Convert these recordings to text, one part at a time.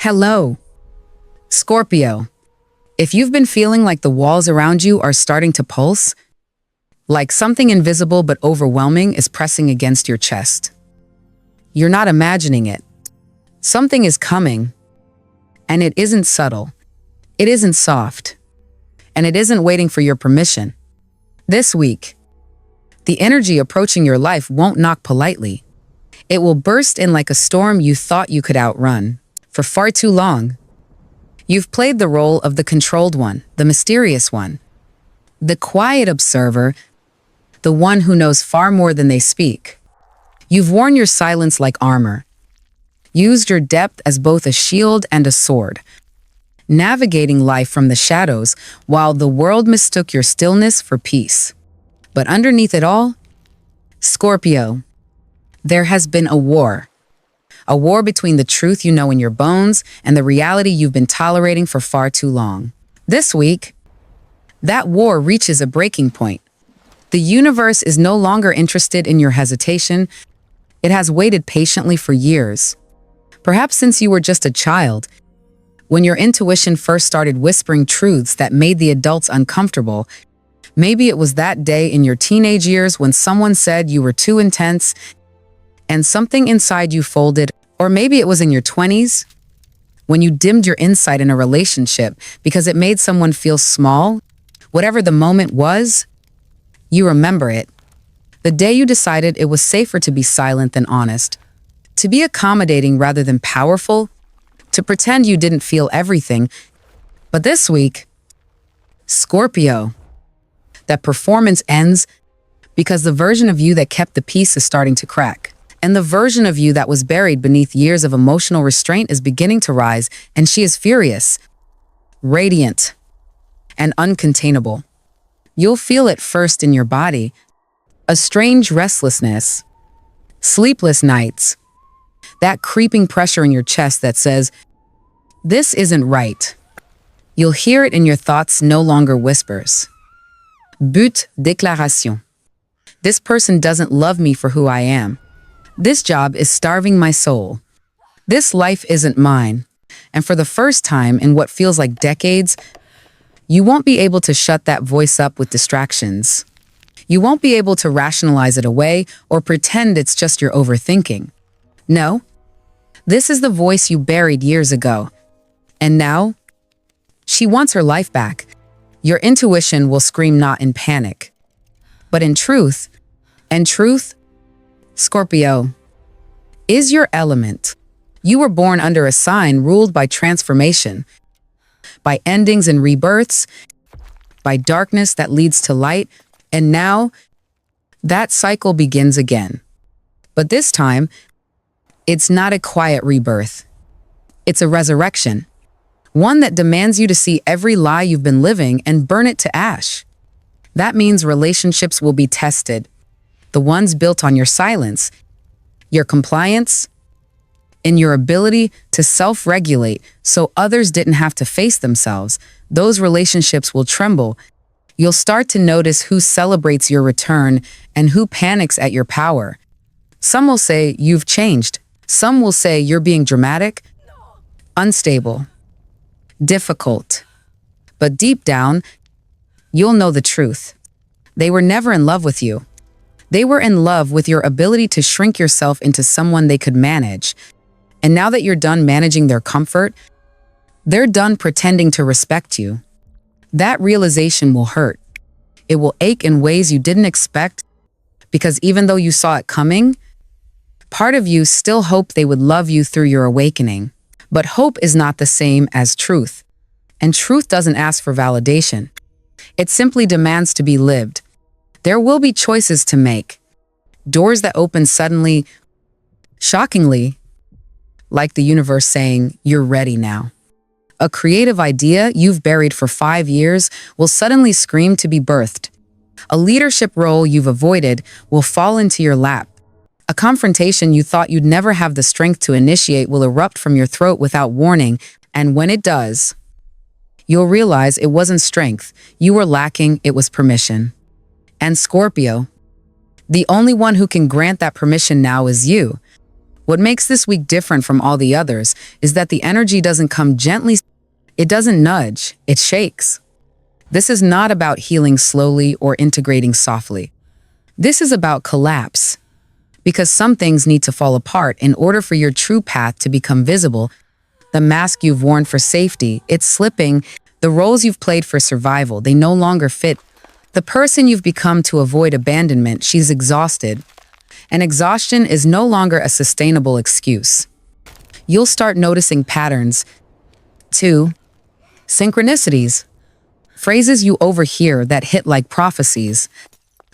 Hello, Scorpio. If you've been feeling like the walls around you are starting to pulse, like something invisible but overwhelming is pressing against your chest, you're not imagining it. Something is coming, and it isn't subtle, it isn't soft, and it isn't waiting for your permission. This week, the energy approaching your life won't knock politely. It will burst in like a storm you thought you could outrun. For far too long, you've played the role of the controlled one, the mysterious one, the quiet observer, the one who knows far more than they speak. You've worn your silence like armor, used your depth as both a shield and a sword, navigating life from the shadows while the world mistook your stillness for peace. But underneath it all, Scorpio, there has been a war. A war between the truth you know in your bones and the reality you've been tolerating for far too long. This week, that war reaches a breaking point. The universe is no longer interested in your hesitation. It has waited patiently for years. Perhaps since you were just a child, when your intuition first started whispering truths that made the adults uncomfortable. Maybe it was that day in your teenage years when someone said you were too intense and something inside you folded. Or maybe it was in your 20s, when you dimmed your insight in a relationship because it made someone feel small. Whatever the moment was, you remember it. The day you decided it was safer to be silent than honest, to be accommodating rather than powerful, to pretend you didn't feel everything. But this week, Scorpio, that performance ends because the version of you that kept the peace is starting to crack. And the version of you that was buried beneath years of emotional restraint is beginning to rise, and she is furious, radiant, and uncontainable. You'll feel it first in your body, a strange restlessness, sleepless nights, that creeping pressure in your chest that says, "This isn't right." You'll hear it in your thoughts, no longer whispers. But déclaration. This person doesn't love me for who I am. This job is starving my soul. This life isn't mine. And for the first time in what feels like decades, you won't be able to shut that voice up with distractions. You won't be able to rationalize it away or pretend it's just your overthinking. No, this is the voice you buried years ago. And now, she wants her life back. Your intuition will scream not in panic, but in truth. And truth, Scorpio, is your element. You were born under a sign ruled by transformation, by endings and rebirths, by darkness that leads to light, and now that cycle begins again. But this time, it's not a quiet rebirth. It's a resurrection, one that demands you to see every lie you've been living and burn it to ash. That means relationships will be tested. The ones built on your silence, your compliance, and your ability to self-regulate so others didn't have to face themselves. Those relationships will tremble. You'll start to notice who celebrates your return and who panics at your power. Some will say you've changed. Some will say you're being dramatic, unstable, difficult. But deep down, you'll know the truth. They were never in love with you. They were in love with your ability to shrink yourself into someone they could manage. And now that you're done managing their comfort, they're done pretending to respect you. That realization will hurt. It will ache in ways you didn't expect, because even though you saw it coming, part of you still hoped they would love you through your awakening. But hope is not the same as truth. And truth doesn't ask for validation. It simply demands to be lived. There will be choices to make. Doors that open suddenly, shockingly, like the universe saying, "You're ready now." A creative idea you've buried for 5 years will suddenly scream to be birthed. A leadership role you've avoided will fall into your lap. A confrontation you thought you'd never have the strength to initiate will erupt from your throat without warning, and when it does, you'll realize it wasn't strength you were lacking, it was permission. And Scorpio, the only one who can grant that permission now is you. What makes this week different from all the others is that the energy doesn't come gently, it doesn't nudge, it shakes. This is not about healing slowly or integrating softly. This is about collapse. Because some things need to fall apart in order for your true path to become visible. The mask you've worn for safety, it's slipping. The roles you've played for survival, they no longer fit. The person you've become to avoid abandonment, she's exhausted. And exhaustion is no longer a sustainable excuse. You'll start noticing patterns. 2. Synchronicities. Phrases you overhear that hit like prophecies.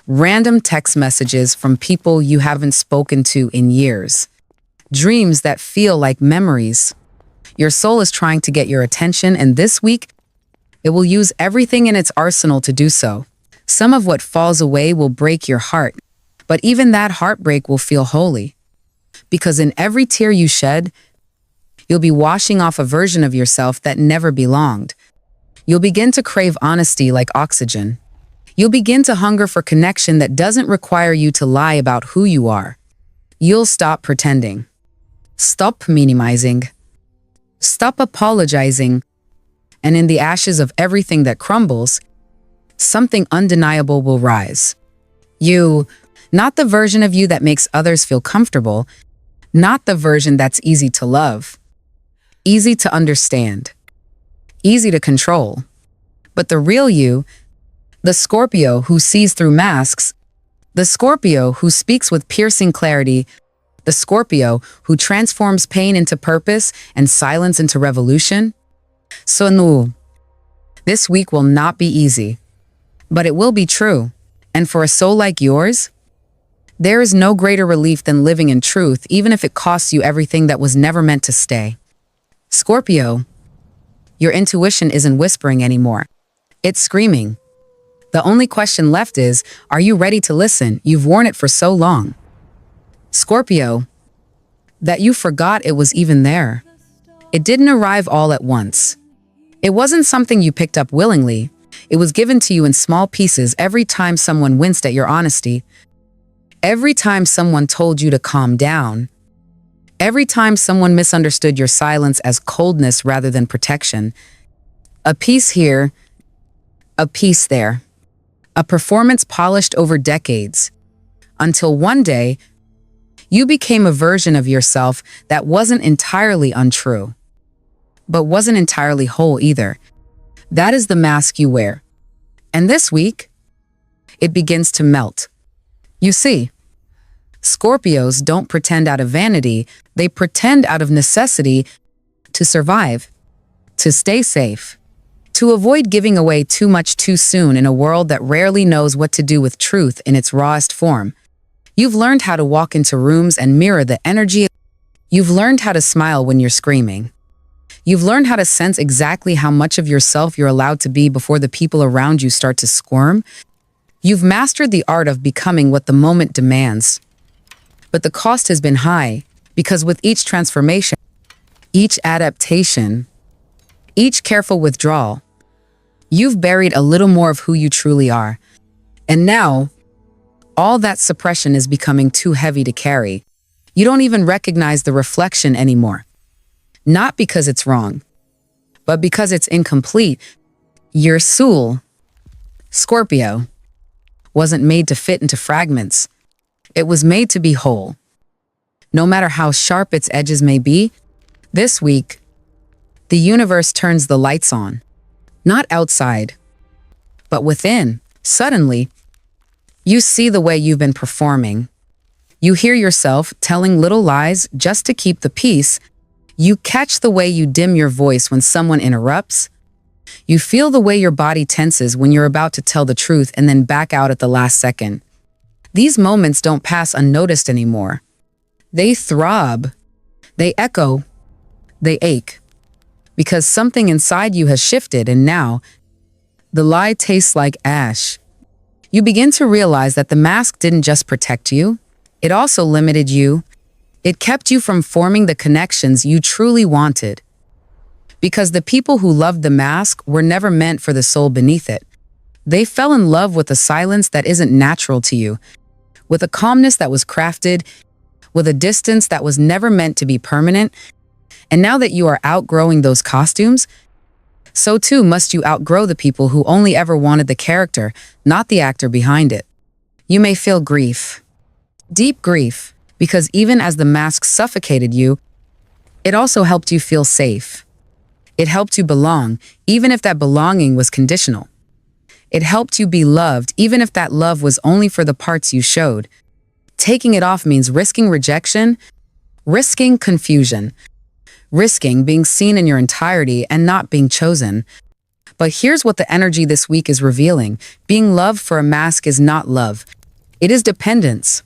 Random text messages from people you haven't spoken to in years. Dreams that feel like memories. Your soul is trying to get your attention, and this week, it will use everything in its arsenal to do so. Some of what falls away will break your heart, but even that heartbreak will feel holy. Because in every tear you shed, you'll be washing off a version of yourself that never belonged. You'll begin to crave honesty like oxygen. You'll begin to hunger for connection that doesn't require you to lie about who you are. You'll stop pretending. Stop minimizing. Stop apologizing. And in the ashes of everything that crumbles, something undeniable will rise. You, not the version of you that makes others feel comfortable, not the version that's easy to love, easy to understand, easy to control, but the real you, the Scorpio who sees through masks, the Scorpio who speaks with piercing clarity, the Scorpio who transforms pain into purpose and silence into revolution. So no, this week will not be easy, but it will be true. And for a soul like yours, there is no greater relief than living in truth, even if it costs you everything that was never meant to stay. Scorpio, your intuition isn't whispering anymore. It's screaming. The only question left is, are you ready to listen? You've worn it for so long. Scorpio, that you forgot it was even there. It didn't arrive all at once. It wasn't something you picked up willingly. It was given to you in small pieces every time someone winced at your honesty. Every time someone told you to calm down. Every time someone misunderstood your silence as coldness rather than protection. A piece here, a piece there. A performance polished over decades, until one day, you became a version of yourself that wasn't entirely untrue, but wasn't entirely whole either. That is the mask you wear. And this week, it begins to melt. You see, Scorpios don't pretend out of vanity, they pretend out of necessity to survive, to stay safe. To avoid giving away too much too soon in a world that rarely knows what to do with truth in its rawest form. You've learned how to walk into rooms and mirror the energy. You've learned how to smile when you're screaming. You've learned how to sense exactly how much of yourself you're allowed to be before the people around you start to squirm. You've mastered the art of becoming what the moment demands. But the cost has been high, because with each transformation, each adaptation, each careful withdrawal, you've buried a little more of who you truly are. And now, all that suppression is becoming too heavy to carry. You don't even recognize the reflection anymore. Not because it's wrong, but because it's incomplete. Your soul, Scorpio, wasn't made to fit into fragments. It was made to be whole. No matter how sharp its edges may be, this week, the universe turns the lights on. Not outside, but within. Suddenly, you see the way you've been performing. You hear yourself telling little lies just to keep the peace. You catch the way you dim your voice when someone interrupts. You feel the way your body tenses when you're about to tell the truth and then back out at the last second. These moments don't pass unnoticed anymore. They throb. They echo. They ache. Because something inside you has shifted, and now, the lie tastes like ash. You begin to realize that the mask didn't just protect you, it also limited you. It kept you from forming the connections you truly wanted. Because the people who loved the mask were never meant for the soul beneath it. They fell in love with a silence that isn't natural to you, with a calmness that was crafted, with a distance that was never meant to be permanent. And now that you are outgrowing those costumes, so too must you outgrow the people who only ever wanted the character, not the actor behind it. You may feel grief, deep grief, because even as the mask suffocated you, it also helped you feel safe. It helped you belong, even if that belonging was conditional. It helped you be loved, even if that love was only for the parts you showed. Taking it off means risking rejection, risking confusion, risking being seen in your entirety and not being chosen. But here's what the energy this week is revealing. Being loved for a mask is not love. It is dependence.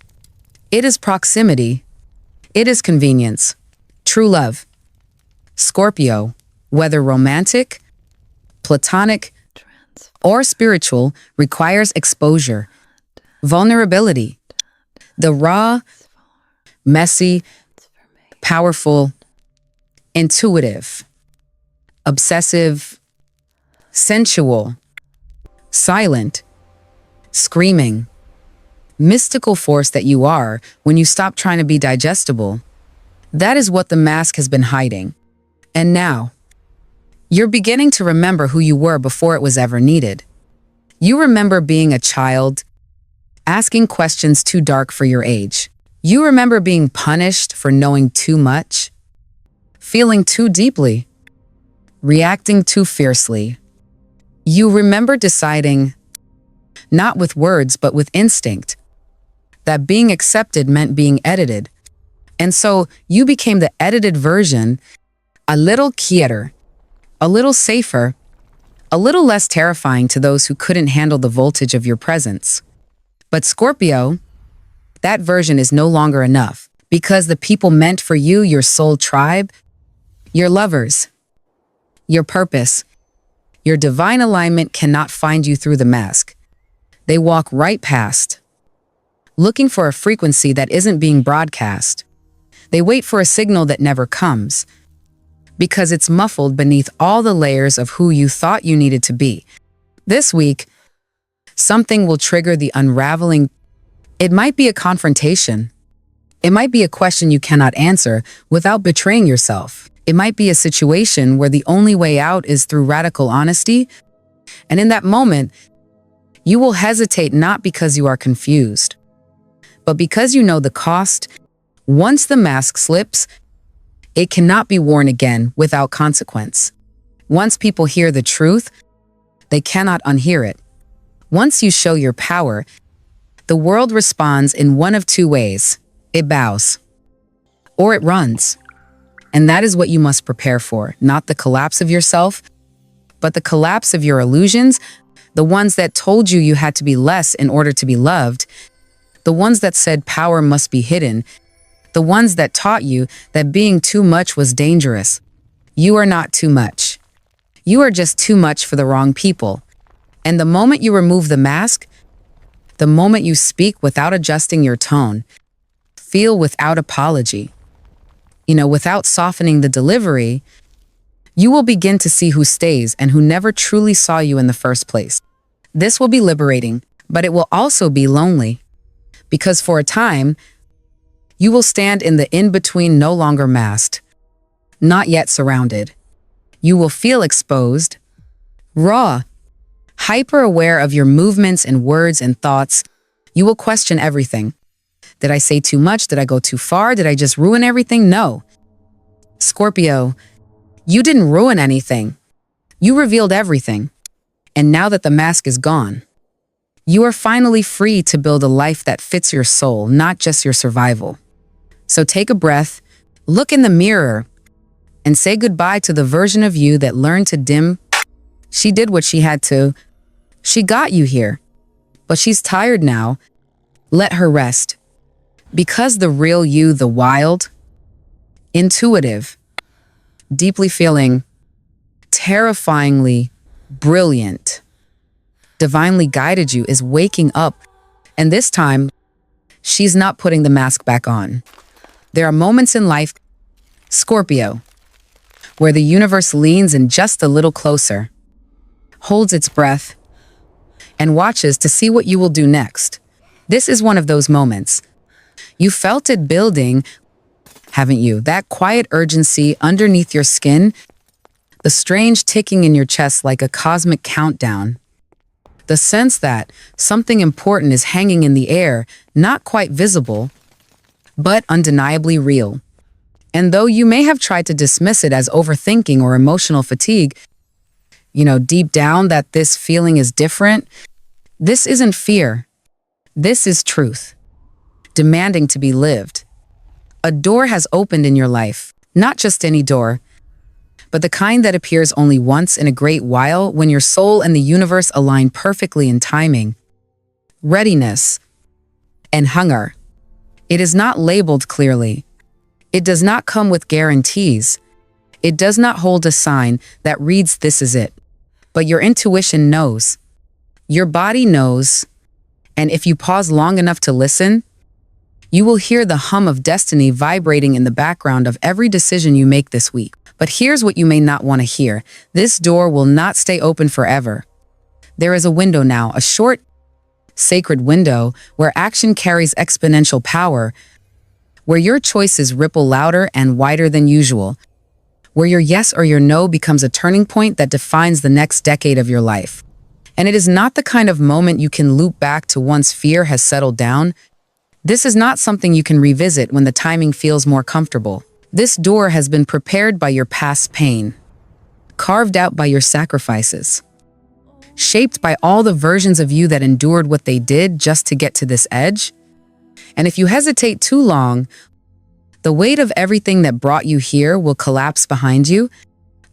It is proximity. It is convenience. True love. Scorpio, whether romantic, platonic, or spiritual, requires exposure, vulnerability. The raw, messy, powerful, intuitive, obsessive, sensual, silent, screaming, mystical force that you are when you stop trying to be digestible. That is what the mask has been hiding. And now, you're beginning to remember who you were before it was ever needed. You remember being a child, asking questions too dark for your age. You remember being punished for knowing too much, feeling too deeply, reacting too fiercely. You remember deciding, not with words but with instinct, that being accepted meant being edited. And so you became the edited version, a little quieter, a little safer, a little less terrifying to those who couldn't handle the voltage of your presence. But Scorpio, that version is no longer enough, because the people meant for you, your soul tribe, your lovers, your purpose, your divine alignment cannot find you through the mask. They walk right past, looking for a frequency that isn't being broadcast. They wait for a signal that never comes, because it's muffled beneath all the layers of who you thought you needed to be. This week, something will trigger the unraveling. It might be a confrontation. It might be a question you cannot answer without betraying yourself. It might be a situation where the only way out is through radical honesty. And in that moment, you will hesitate not because you are confused, but because you know the cost. Once the mask slips, it cannot be worn again without consequence. Once people hear the truth, they cannot unhear it. Once you show your power, the world responds in one of two ways. It bows, or it runs. And that is what you must prepare for, not the collapse of yourself, but the collapse of your illusions, the ones that told you you had to be less in order to be loved, the ones that said power must be hidden, the ones that taught you that being too much was dangerous. You are not too much. You are just too much for the wrong people. And the moment you remove the mask, the moment you speak without adjusting your tone, feel without apology, without softening the delivery, you will begin to see who stays and who never truly saw you in the first place. This will be liberating, but it will also be lonely, because for a time, you will stand in the in-between, no longer masked, not yet surrounded. You will feel exposed, raw, hyper-aware of your movements and words and thoughts. You will question everything. Did I say too much? Did I go too far? Did I just ruin everything? No. Scorpio, you didn't ruin anything. You revealed everything. And now that the mask is gone, you are finally free to build a life that fits your soul, not just your survival. So take a breath, look in the mirror, and say goodbye to the version of you that learned to dim. She did what she had to. She got you here. But she's tired now. Let her rest. Because the real you, the wild, intuitive, deeply feeling, terrifyingly brilliant, divinely guided you is waking up. And this time, she's not putting the mask back on. There are moments in life, Scorpio, where the universe leans in just a little closer, holds its breath, and watches to see what you will do next. This is one of those moments. You felt it building, haven't you? That quiet urgency underneath your skin, the strange ticking in your chest like a cosmic countdown. The sense that something important is hanging in the air, not quite visible, but undeniably real. And though you may have tried to dismiss it as overthinking or emotional fatigue, deep down that this feeling is different, this isn't fear. This is truth, demanding to be lived. A door has opened in your life, not just any door, but the kind that appears only once in a great while when your soul and the universe align perfectly in timing. Readiness and hunger. It is not labeled clearly. It does not come with guarantees. It does not hold a sign that reads, "This is it." But your intuition knows. Your body knows. And if you pause long enough to listen, you will hear the hum of destiny vibrating in the background of every decision you make this week. But here's what you may not want to hear. This door will not stay open forever. There is a window now, a short, sacred window where action carries exponential power, where your choices ripple louder and wider than usual, where your yes or your no becomes a turning point that defines the next decade of your life. And it is not the kind of moment you can loop back to once fear has settled down. This is not something you can revisit when the timing feels more comfortable. This door has been prepared by your past pain, carved out by your sacrifices, shaped by all the versions of you that endured what they did just to get to this edge. And if you hesitate too long, the weight of everything that brought you here will collapse behind you.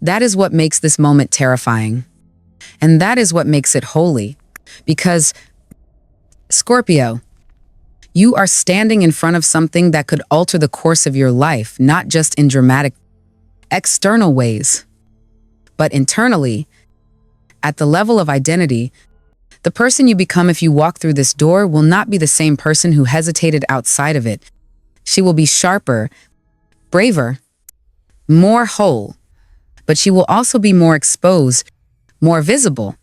That is what makes this moment terrifying. And that is what makes it holy. Because, Scorpio, you are standing in front of something that could alter the course of your life, not just in dramatic, external ways, but internally, at the level of identity. The person you become if you walk through this door will not be the same person who hesitated outside of it. She will be sharper, braver, more whole, but she will also be more exposed, more visible,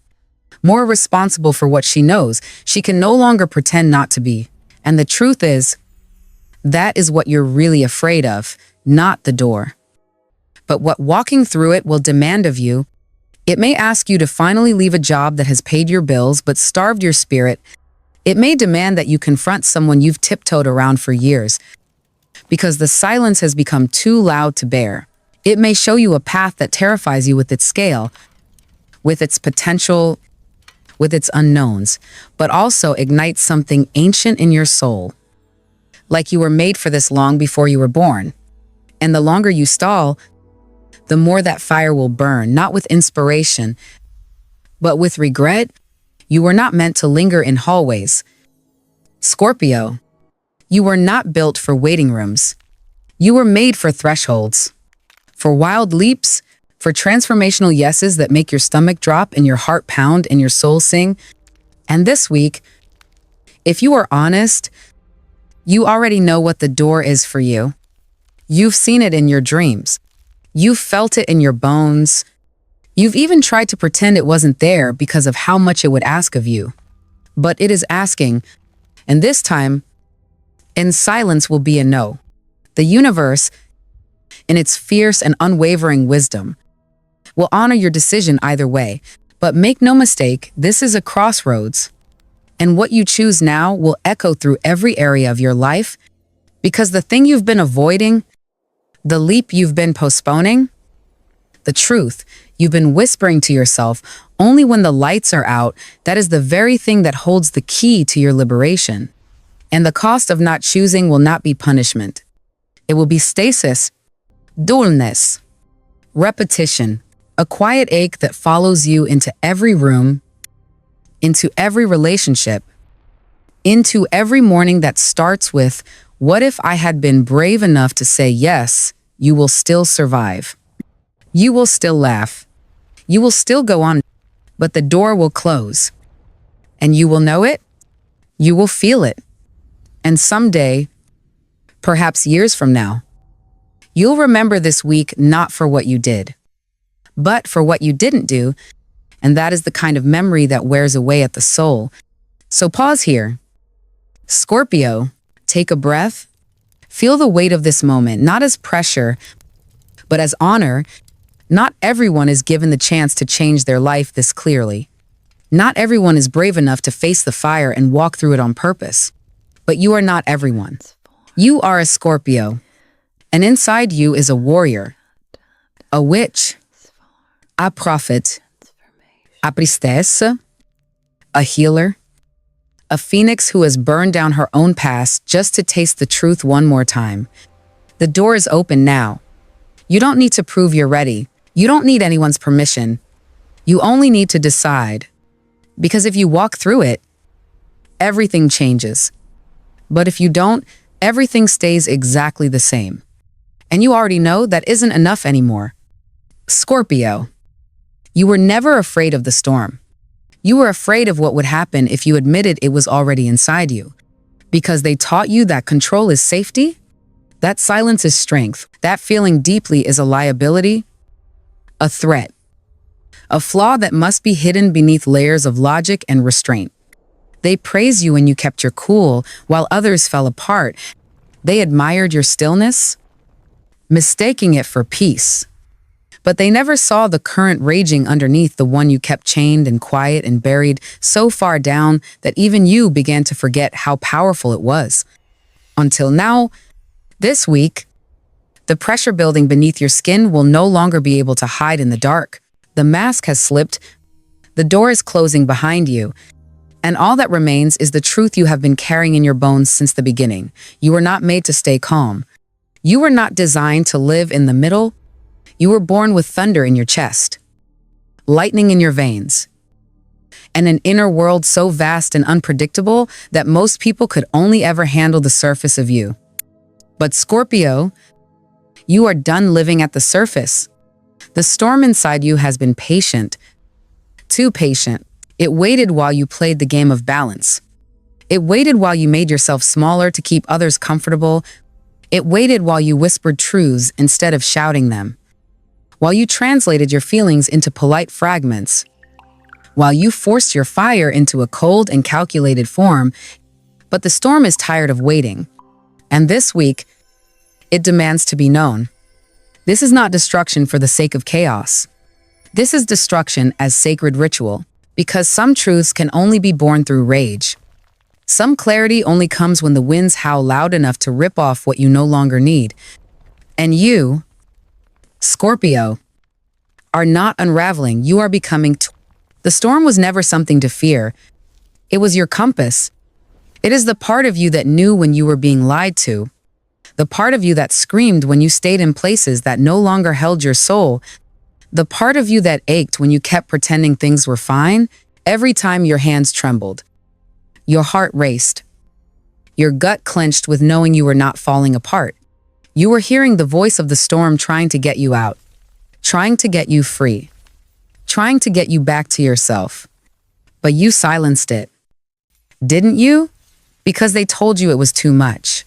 more responsible for what she knows. She can no longer pretend not to be. And the truth is, that is what you're really afraid of, not the door. But what walking through it will demand of you. It may ask you to finally leave a job that has paid your bills but starved your spirit. It may demand that you confront someone you've tiptoed around for years, because the silence has become too loud to bear. It may show you a path that terrifies you with its scale, with its potential, with its unknowns, but also ignites something ancient in your soul. Like you were made for this long before you were born. And the longer you stall, the more that fire will burn, not with inspiration, but with regret. You were not meant to linger in hallways. Scorpio, you were not built for waiting rooms. You were made for thresholds, for wild leaps, for transformational yeses that make your stomach drop and your heart pound and your soul sing. And this week, if you are honest, you already know what the door is for you. You've seen it in your dreams. You've felt it in your bones. You've even tried to pretend it wasn't there because of how much it would ask of you. But it is asking, and this time, in silence will be a no. The universe, in its fierce and unwavering wisdom, will honor your decision either way. But make no mistake, this is a crossroads. And what you choose now will echo through every area of your life, because the thing you've been avoiding, the leap you've been postponing, the truth you've been whispering to yourself only when the lights are out, that is the very thing that holds the key to your liberation. And the cost of not choosing will not be punishment. It will be stasis, dullness, repetition, a quiet ache that follows you into every room, into every relationship, into every morning that starts with, "What if I had been brave enough to say yes?" You will still survive. You will still laugh. You will still go on, but the door will close. And you will know it. You will feel it. And someday, perhaps years from now, you'll remember this week not for what you did, but for what you didn't do. And that is the kind of memory that wears away at the soul. So pause here. Scorpio, take a breath, Feel the weight of this moment, not as pressure, but as honor. Not everyone is given the chance to change their life this clearly. Not everyone is brave enough to face the fire and walk through it on purpose. But you are not everyone. You are a Scorpio. And inside you is a warrior, a witch, a prophet, a priestess, a healer, a phoenix who has burned down her own past just to taste the truth one more time. The door is open now. You don't need to prove you're ready. You don't need anyone's permission. You only need to decide. Because if you walk through it, everything changes. But if you don't, everything stays exactly the same. And you already know that isn't enough anymore. Scorpio, you were never afraid of the storm. You were afraid of what would happen if you admitted it was already inside you. Because they taught you that control is safety, that silence is strength, that feeling deeply is a liability, a threat, a flaw that must be hidden beneath layers of logic and restraint. They praised you when you kept your cool while others fell apart. They admired your stillness, mistaking it for peace. But they never saw the current raging underneath, the one you kept chained and quiet and buried so far down that even you began to forget how powerful it was. Until now, this week, the pressure building beneath your skin will no longer be able to hide in the dark. The mask has slipped, the door is closing behind you, and all that remains is the truth you have been carrying in your bones since the beginning. You were not made to stay calm. You were not designed to live in the middle. You were born with thunder in your chest, lightning in your veins, and an inner world so vast and unpredictable that most people could only ever handle the surface of you. But Scorpio, you are done living at the surface. The storm inside you has been patient, too patient. It waited while you played the game of balance. It waited while you made yourself smaller to keep others comfortable. It waited while you whispered truths instead of shouting them. While you translated your feelings into polite fragments. While you forced your fire into a cold and calculated form. But the storm is tired of waiting. And this week, it demands to be known. This is not destruction for the sake of chaos. This is destruction as sacred ritual, because some truths can only be born through rage. Some clarity only comes when the winds howl loud enough to rip off what you no longer need. And you, Scorpio, are not unraveling. You are becoming. The storm was never something to fear. It was your compass. It is the part of you that knew when you were being lied to. The part of you that screamed when you stayed in places that no longer held your soul. The part of you that ached when you kept pretending things were fine, every time your hands trembled. Your heart raced. Your gut clenched with knowing you were not falling apart. You were hearing the voice of the storm trying to get you out, trying to get you free, trying to get you back to yourself. But you silenced it. Didn't you? Because they told you it was too much.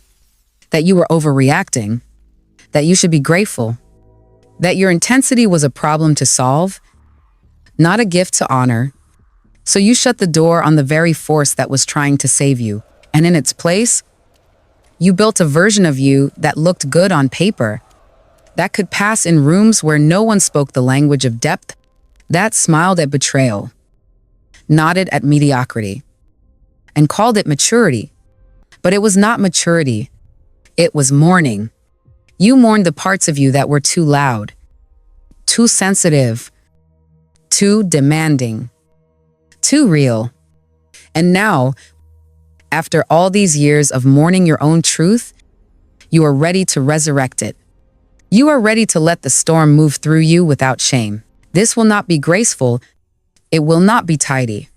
That you were overreacting, that you should be grateful, that your intensity was a problem to solve, not a gift to honor. So you shut the door on the very force that was trying to save you, and in its place, you built a version of you that looked good on paper, that could pass in rooms where no one spoke the language of depth, that smiled at betrayal, nodded at mediocrity, and called it maturity. But it was not maturity. It was mourning. You mourned the parts of you that were too loud, too sensitive, too demanding, too real. And now, after all these years of mourning your own truth, you are ready to resurrect it. You are ready to let the storm move through you without shame. This will not be graceful. It will not be tidy.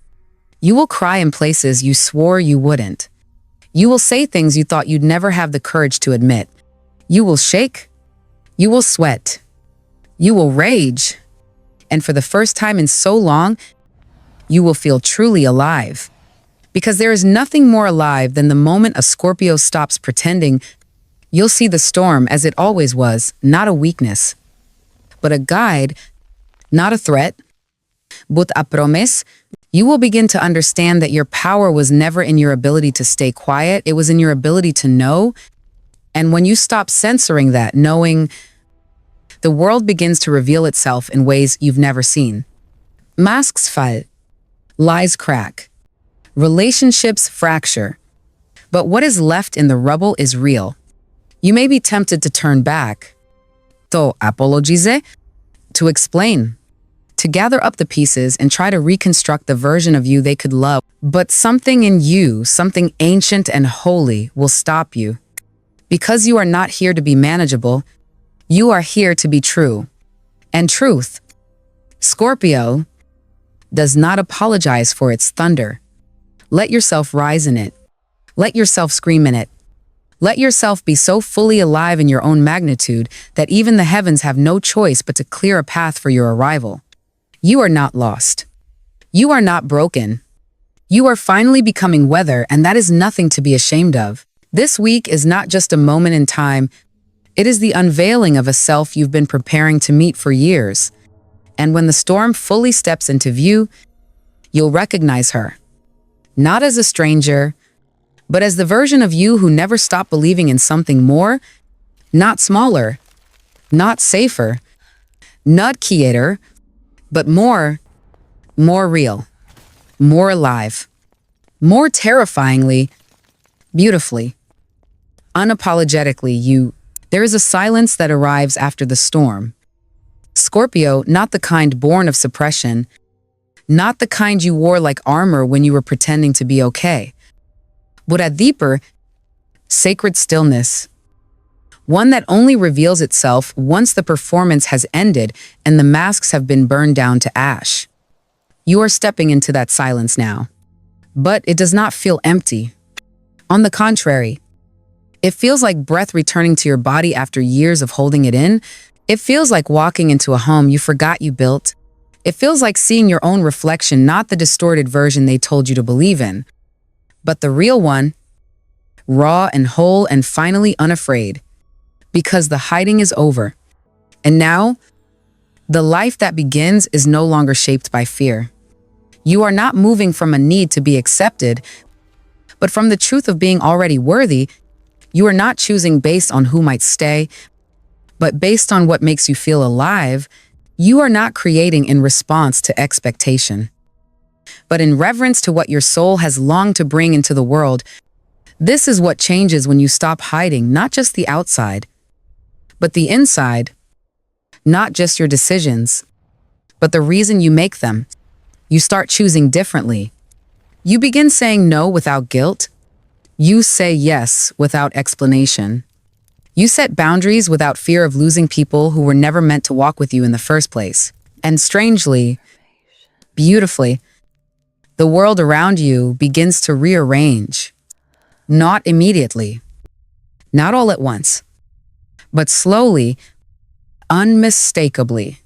You will cry in places you swore you wouldn't. You will say things you thought you'd never have the courage to admit. You will shake. You will sweat. You will rage. And for the first time in so long, you will feel truly alive. Because there is nothing more alive than the moment a Scorpio stops pretending. You'll see the storm as it always was, not a weakness, but a guide, not a threat, but a promise. You will begin to understand that your power was never in your ability to stay quiet. It was in your ability to know. And when you stop censoring that, knowing, the world begins to reveal itself in ways you've never seen. Masks fall, lies crack, relationships fracture. But what is left in the rubble is real. You may be tempted to turn back, to apologize, to explain, to gather up the pieces and try to reconstruct the version of you they could love. But something in you, something ancient and holy, will stop you. Because you are not here to be manageable, you are here to be true. And truth, Scorpio, does not apologize for its thunder. Let yourself rise in it. Let yourself scream in it. Let yourself be so fully alive in your own magnitude that even the heavens have no choice but to clear a path for your arrival. You are not lost. You are not broken. You are finally becoming weather, and that is nothing to be ashamed of. This week is not just a moment in time. It is the unveiling of a self you've been preparing to meet for years. And when the storm fully steps into view, you'll recognize her. Not as a stranger, but as the version of you who never stopped believing in something more, not smaller, not safer, not quieter, but more real, more alive, more terrifyingly, beautifully, unapologetically. There is a silence that arrives after the storm. Scorpio, not the kind born of suppression, not the kind you wore like armor when you were pretending to be okay, but a deeper, sacred stillness. One that only reveals itself once the performance has ended and the masks have been burned down to ash. You are stepping into that silence now. But it does not feel empty. On the contrary, it feels like breath returning to your body after years of holding it in. It feels like walking into a home you forgot you built. It feels like seeing your own reflection, not the distorted version they told you to believe in, but the real one, raw and whole and finally unafraid. Because the hiding is over. And now, the life that begins is no longer shaped by fear. You are not moving from a need to be accepted, but from the truth of being already worthy. You are not choosing based on who might stay, but based on what makes you feel alive. You are not creating in response to expectation, but in reverence to what your soul has longed to bring into the world. This is what changes when you stop hiding, not just the outside, but the inside, not just your decisions, but the reason you make them. You start choosing differently. You begin saying no without guilt. You say yes without explanation. You set boundaries without fear of losing people who were never meant to walk with you in the first place. And strangely, beautifully, the world around you begins to rearrange. Not immediately, not all at once, but slowly, unmistakably.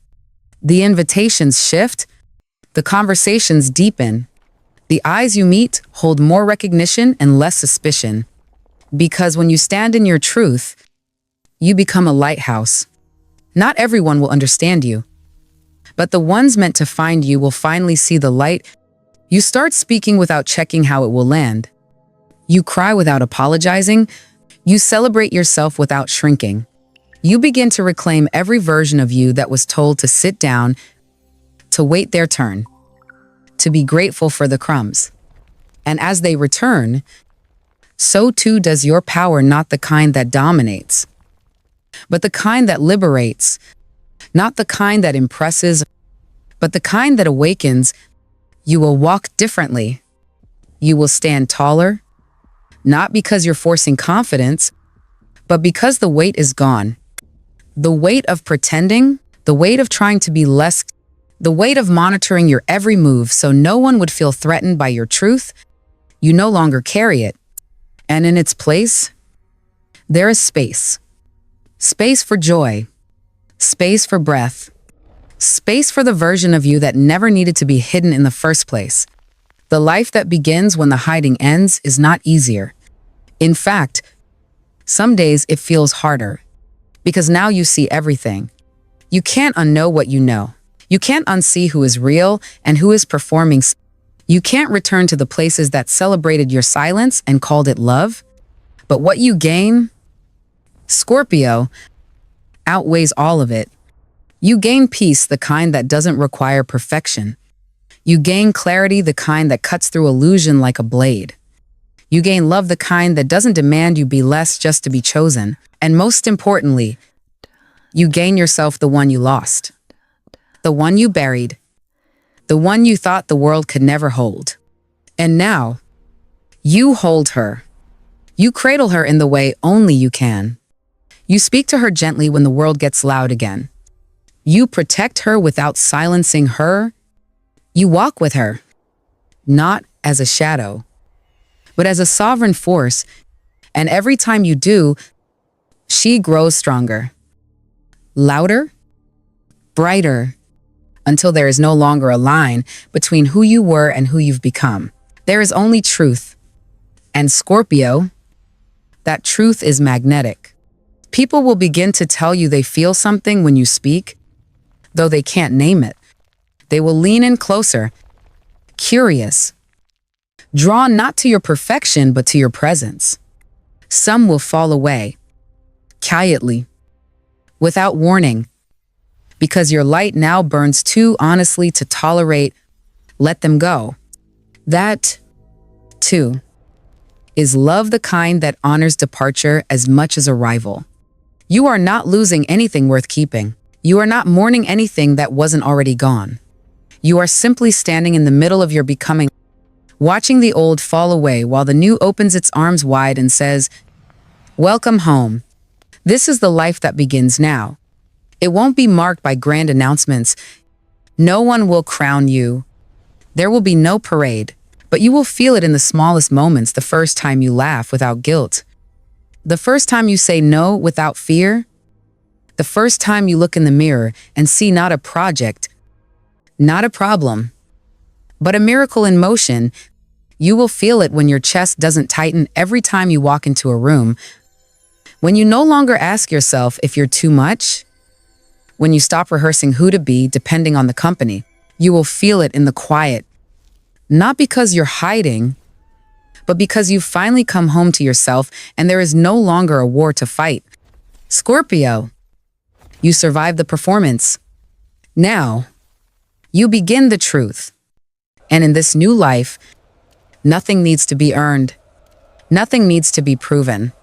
The invitations shift, the conversations deepen, the eyes you meet hold more recognition and less suspicion. Because when you stand in your truth, you become a lighthouse. Not everyone will understand you, but the ones meant to find you will finally see the light. You start speaking without checking how it will land. You cry without apologizing. You celebrate yourself without shrinking. You begin to reclaim every version of you that was told to sit down, to wait their turn, to be grateful for the crumbs. And as they return, so too does your power, not the kind that dominates, but the kind that liberates, not the kind that impresses, but the kind that awakens. You will walk differently. You will stand taller, not because you're forcing confidence, but because the weight is gone. The weight of pretending, the weight of trying to be less, the weight of monitoring your every move so no one would feel threatened by your truth. You no longer carry it. And in its place, there is space. Space for joy, space for breath, space for the version of you that never needed to be hidden in the first place. The life that begins when the hiding ends is not easier. In fact, some days it feels harder, because now you see everything. You can't unknow what you know. You can't unsee who is real and who is performing. You can't return to the places that celebrated your silence and called it love. But what you gain, Scorpio outweighs all of it. You gain peace, the kind that doesn't require perfection. You gain clarity, the kind that cuts through illusion like a blade. You gain love, the kind that doesn't demand you be less just to be chosen. And most importantly, you gain yourself, the one you lost, the one you buried, the one you thought the world could never hold. And now, you hold her. You cradle her in the way only you can. You speak to her gently when the world gets loud again. You protect her without silencing her. You walk with her, not as a shadow, but as a sovereign force. And every time you do, she grows stronger, louder, brighter, until there is no longer a line between who you were and who you've become. There is only truth. And Scorpio, that truth is magnetic. People will begin to tell you they feel something when you speak, though they can't name it. They will lean in closer, curious, drawn not to your perfection, but to your presence. Some will fall away, quietly, without warning, because your light now burns too honestly to tolerate. Let them go. That, too, is love, the kind that honors departure as much as arrival. You are not losing anything worth keeping. You are not mourning anything that wasn't already gone. You are simply standing in the middle of your becoming, watching the old fall away while the new opens its arms wide and says, "Welcome home." This is the life that begins now. It won't be marked by grand announcements. No one will crown you. There will be no parade, but you will feel it in the smallest moments, the first time you laugh without guilt, the first time you say no without fear, the first time you look in the mirror and see not a project, not a problem, but a miracle in motion. You will feel it when your chest doesn't tighten every time you walk into a room, when you no longer ask yourself if you're too much, when you stop rehearsing who to be depending on the company. You will feel it in the quiet, not because you're hiding, but because you've finally come home to yourself and there is no longer a war to fight. Scorpio, you survived the performance. Now, you begin the truth. And in this new life, nothing needs to be earned. Nothing needs to be proven.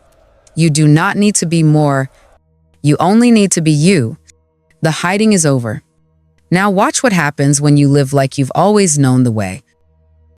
You do not need to be more. You only need to be you. The hiding is over. Now watch what happens when you live like you've always known the way.